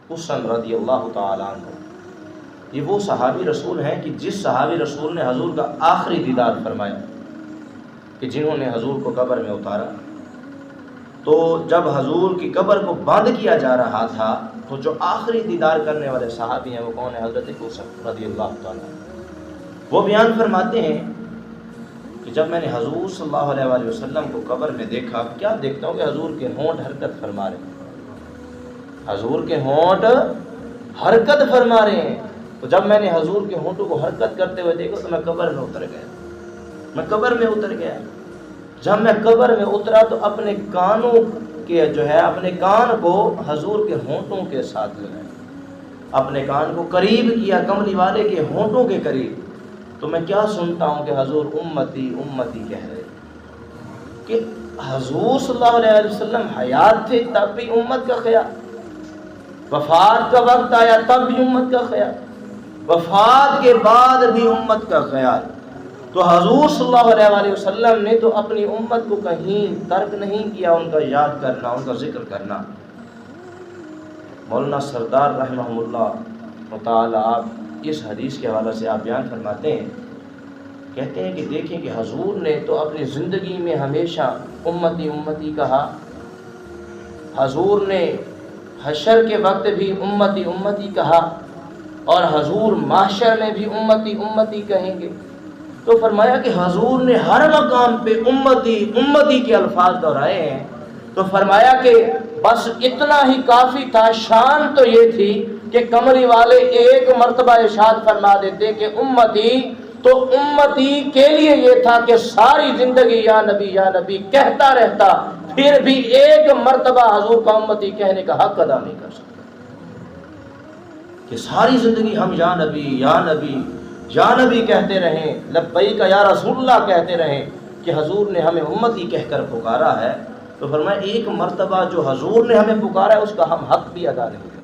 حسن رضی اللہ تعالیٰ عنہ، یہ وہ صحابی رسول ہیں کہ جس صحابی رسول نے حضور کا آخری دیدار فرمایا، کہ جنہوں نے حضور کو قبر میں اتارا، تو جب حضور کی قبر کو بند کیا جا رہا تھا تو جو آخری دیدار کرنے والے صحابی ہیں وہ کون ہیں؟ حضرت حسن رضی اللہ تعالیٰ عنہ۔ وہ بیان فرماتے ہیں کہ جب میں نے حضور صلی اللہ علیہ وآلہ وسلم کو قبر میں دیکھا، کیا دیکھتا ہوں کہ حضور کے ہونٹ حرکت فرما رہے ہیں، حضور کے ہونٹ حرکت فرما رہے ہیں۔ تو جب میں نے حضور کے ہونٹوں کو حرکت کرتے ہوئے دیکھا تو میں قبر میں اتر گیا، میں قبر میں اتر گیا۔ جب میں قبر میں اترا تو اپنے کانوں کے اپنے کان کو حضور کے ہونٹوں کے ساتھ لگایا، اپنے کان کو قریب کیا کملی والے کے ہونٹوں کے قریب، تو میں کیا سنتا ہوں کہ حضور امتی امتی کہہ رہے، کہ حضور صلی اللہ علیہ وسلم حیات تھے تب بھی امت کا خیال، وفات کا وقت آیا تب بھی امت کا خیال، وفات کے بعد بھی امت کا خیال۔ تو حضور صلی اللہ علیہ وآلہ وسلم نے تو اپنی امت کو کہیں ترک نہیں کیا ان کا یاد کرنا، ان کا ذکر کرنا۔ مولانا سردار رحمہ اللہ تعالیٰ آپ اس حدیث کے حوالے سے آپ بیان فرماتے ہیں، کہتے ہیں کہ دیکھیں کہ حضور نے تو اپنی زندگی میں ہمیشہ امتی امتی کہا، حضور نے حشر کے وقت بھی امتی امتی کہا، اور حضور محشر میں بھی امتی امتی کہیں گے۔ تو فرمایا کہ حضور نے ہر مقام پہ امتی امتی کے الفاظ دہرائے ہیں، تو فرمایا کہ بس اتنا ہی کافی تھا، شان تو یہ تھی کہ کمری والے ایک مرتبہ ارشاد فرما دیتے کہ امتی، تو امتی کے لیے یہ تھا کہ ساری زندگی یا نبی کہتا رہتا، پھر بھی ایک مرتبہ حضور کا امتی کہنے کا حق ادا نہیں کر سکتا، کہ ساری زندگی ہم یا نبی یا نبی یا نبی کہتے رہیں، لبیک یا رسول اللہ کہتے رہیں، کہ حضور نے ہمیں امتی کہہ کر پکارا ہے۔ تو فرمایا ایک مرتبہ جو حضور نے ہمیں پکارا ہے اس کا ہم حق بھی ادا نہیں۔